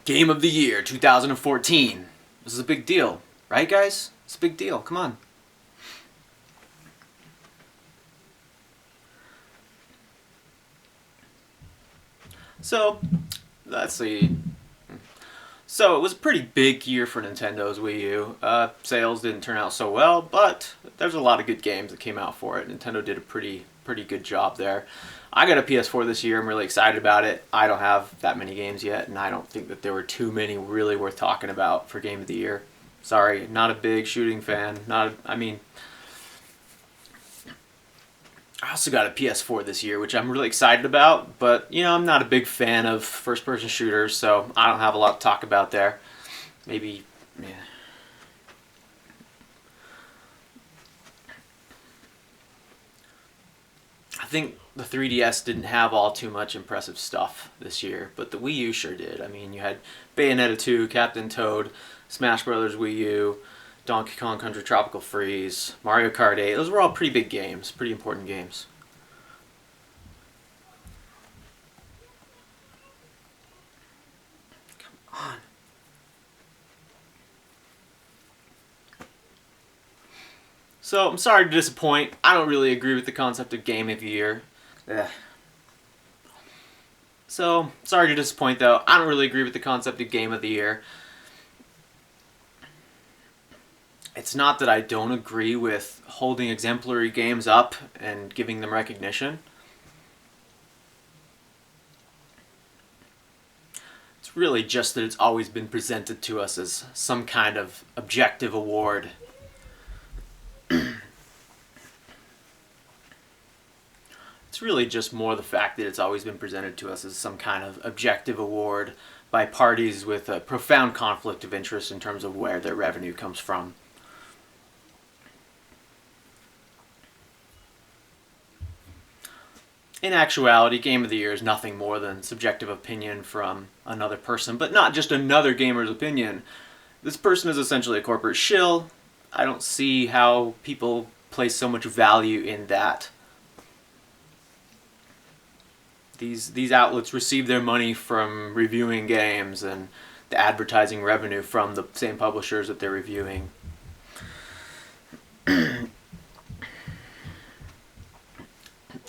Game of the Year 2014. This is a big deal, right, guys? It's a big deal. Come on. So, let's see. So, it was a pretty big year for Nintendo's Wii U. Sales didn't turn out so well, but there's a lot of good games that came out for it. Nintendo did a pretty good job there. I got a PS4 this year. I'm really excited about it. I don't have that many games yet, and I don't think that there were too many really worth talking about for Game of the Year. Sorry, not a big shooting fan. I also got a PS4 this year, which I'm really excited about, but, I'm not a big fan of first-person shooters, so I don't have a lot to talk about there. Maybe, yeah. I think the 3DS didn't have all too much impressive stuff this year, but the Wii U sure did. I mean, you had Bayonetta 2, Captain Toad, Smash Brothers Wii U, Donkey Kong Country Tropical Freeze, Mario Kart 8. Those were all pretty big games, pretty important games. Come on. So, I'm sorry to disappoint. I don't really agree with the concept of Game of the Year. Ugh. So, sorry to disappoint though. I don't really agree with the concept of Game of the Year. It's not that I don't agree with holding exemplary games up and giving them recognition. It's really just that it's always been presented to us as some kind of objective award. It's really just more the fact that it's always been presented to us as some kind of objective award by parties with a profound conflict of interest in terms of where their revenue comes from. In actuality, Game of the Year is nothing more than subjective opinion from another person, but not just another gamer's opinion. This person is essentially a corporate shill. I don't see how people place so much value in that. These outlets receive their money from reviewing games and the advertising revenue from the same publishers that they're reviewing.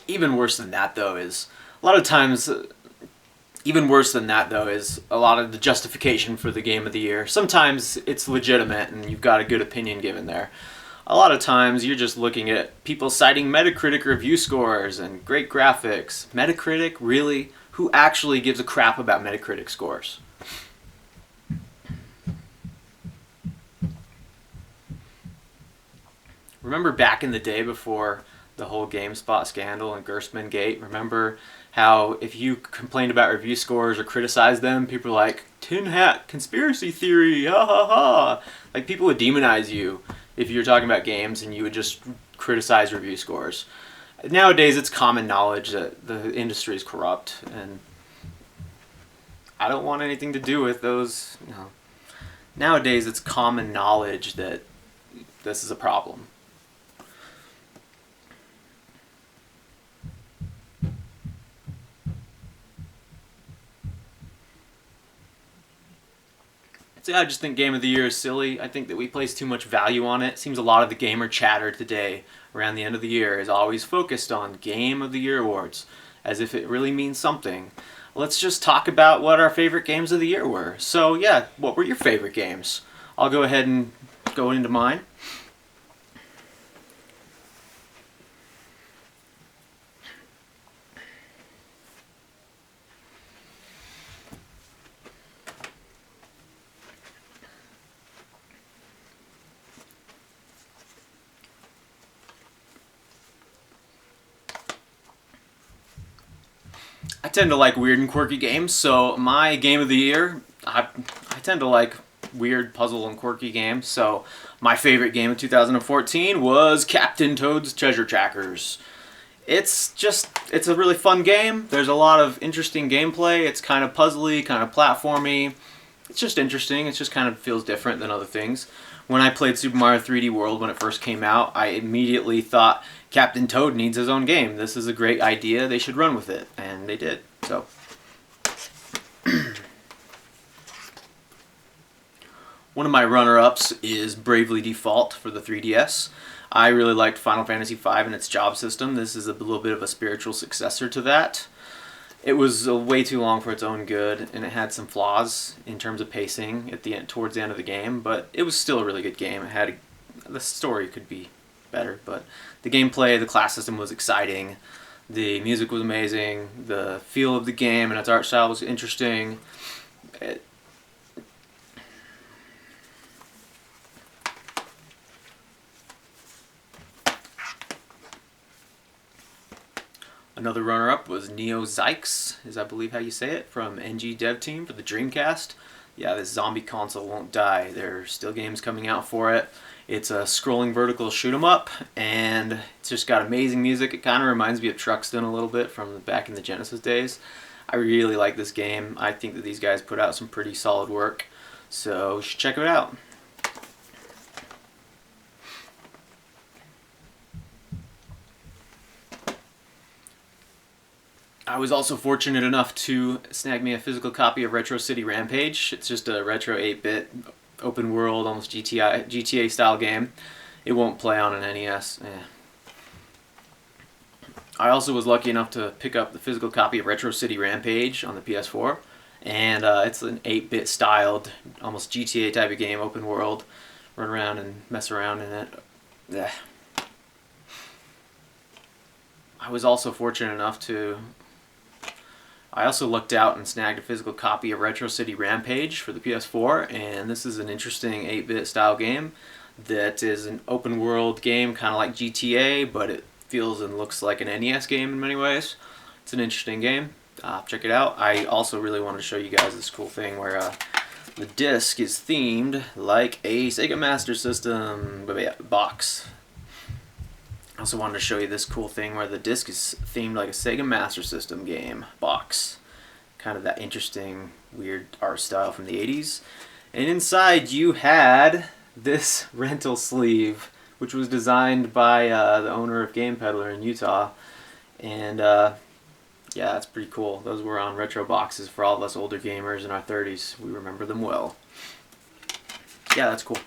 Even worse than that, though, is a lot of times. Even worse than that, though, is a lot of the justification for the Game of the Year. Sometimes it's legitimate and you've got a good opinion given there. A lot of times you're just looking at people citing Metacritic review scores and great graphics. Metacritic? Really? Who actually gives a crap about Metacritic scores? Remember back in the day before the whole GameSpot scandal and Gerstmann Gate? Remember how if you complained about review scores or criticized them, people were like, tin hat, conspiracy theory, ha ha ha. Like, people would demonize you if you're talking about games and you would just criticize review scores. Nowadays, it's common knowledge that the industry is corrupt, and I don't want anything to do with those. Nowadays, it's common knowledge that this is a problem. So yeah, I just think Game of the Year is silly. I think that we place too much value on it. It seems a lot of the gamer chatter today around the end of the year is always focused on Game of the Year awards, as if it really means something. Let's just talk about what our favorite games of the year were. So yeah, what were your favorite games? I'll go ahead and go into mine. I tend to like weird and quirky games, so my game of the year, I tend to like weird puzzle and quirky games, so my favorite game of 2014 was Captain Toad's Treasure Trackers. It's a really fun game. There's a lot of interesting gameplay. It's kind of puzzly, kind of platformy. It's just interesting. It just kind of feels different than other things. When I played Super Mario 3D World when it first came out, I immediately thought Captain Toad needs his own game. This is a great idea. They should run with it. And they did. So One of my runner-ups is Bravely Default for the 3DS. I really liked Final Fantasy V and its job system. This is a little bit of a spiritual successor to that. It was way too long for its own good, and it had some flaws in terms of pacing at the end, towards the end of the game, but it was still a really good game. The story could be better, but the gameplay, the class system was exciting. The music was amazing. The feel of the game and its art style was interesting. Another runner-up was Neo Zyx, is I believe how you say it, from NG Dev Team for the Dreamcast. Yeah, this zombie console won't die. There are still games coming out for it. It's a scrolling vertical shoot 'em up, and it's just got amazing music. It kind of reminds me of Truxton a little bit from back in the Genesis days. I really like this game. I think that these guys put out some pretty solid work, so you should check it out. I was also fortunate enough to snag me a physical copy of Retro City Rampage. It's just a retro 8-bit, open world, almost GTA style game. It won't play on an NES. I also was lucky enough to pick up the physical copy of Retro City Rampage on the PS4. And it's an 8-bit styled, almost GTA type of game, open world. Run around and mess around in it. Yeah. I was also fortunate enough to... I also looked out and snagged a physical copy of Retro City Rampage for the PS4, and this is an interesting 8-bit style game that is an open world game, kind of like GTA, but it feels and looks like an NES game in many ways. It's an interesting game. Check it out. I also really wanted to show you guys this cool thing where the disc is themed like a Sega Master System box. I also wanted to show you this cool thing where the disc is themed like a Sega Master System game box. Kind of that interesting, weird art style from the 80s. And inside you had this rental sleeve, which was designed by the owner of Game Peddler in Utah. And yeah, that's pretty cool. Those were on retro boxes for all of us older gamers in our 30s. We remember them well. Yeah, that's cool.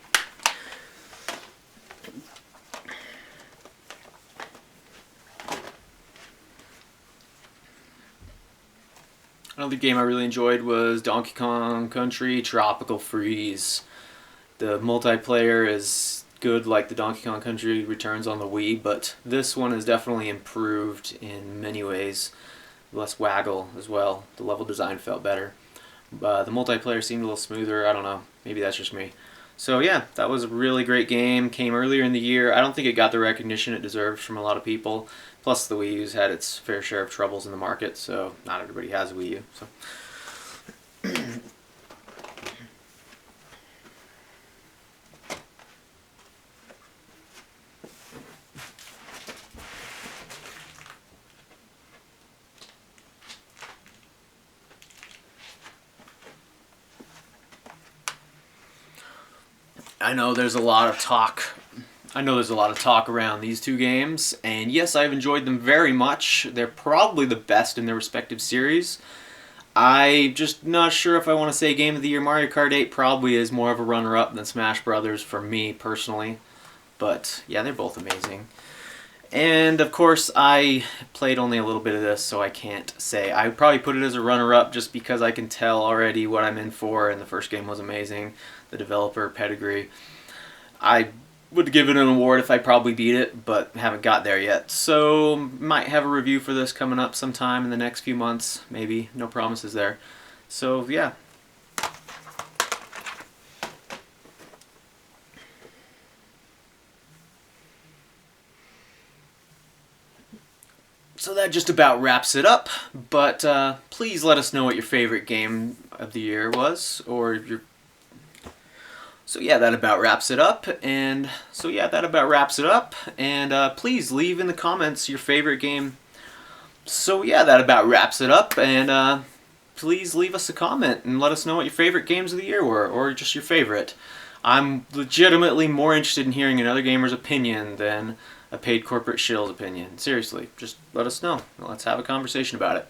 Another game I really enjoyed was Donkey Kong Country Tropical Freeze. The multiplayer is good like the Donkey Kong Country Returns on the Wii, but this one is definitely improved in many ways. Less waggle as well. The level design felt better. The multiplayer seemed a little smoother. I don't know. Maybe that's just me. So yeah, that was a really great game. Came earlier in the year. I don't think it got the recognition it deserves from a lot of people. Plus the Wii U's had its fair share of troubles in the market, so not everybody has a Wii U. So. I know there's a lot of talk around these two games, and yes, I've enjoyed them very much. They're probably the best in their respective series. I'm just not sure if I want to say Game of the Year. Mario Kart 8 probably is more of a runner-up than Smash Brothers for me personally, but yeah, they're both amazing. And of course, I played only a little bit of this, so I can't say. I would probably put it as a runner-up just because I can tell already what I'm in for, and the first game was amazing. The developer pedigree. I would give it an award if I probably beat it, but haven't got there yet. So, might have a review for this coming up sometime in the next few months, maybe. No promises there. So, yeah. So that just about wraps it up, but please let us know what your favorite game of the year was, or your... So yeah, that about wraps it up, and please leave in the comments your favorite game. So yeah, that about wraps it up, and please leave us a comment and let us know what your favorite games of the year were, or just your favorite. I'm legitimately more interested in hearing another gamer's opinion than a paid corporate shill's opinion. Seriously, just let us know. Let's have a conversation about it.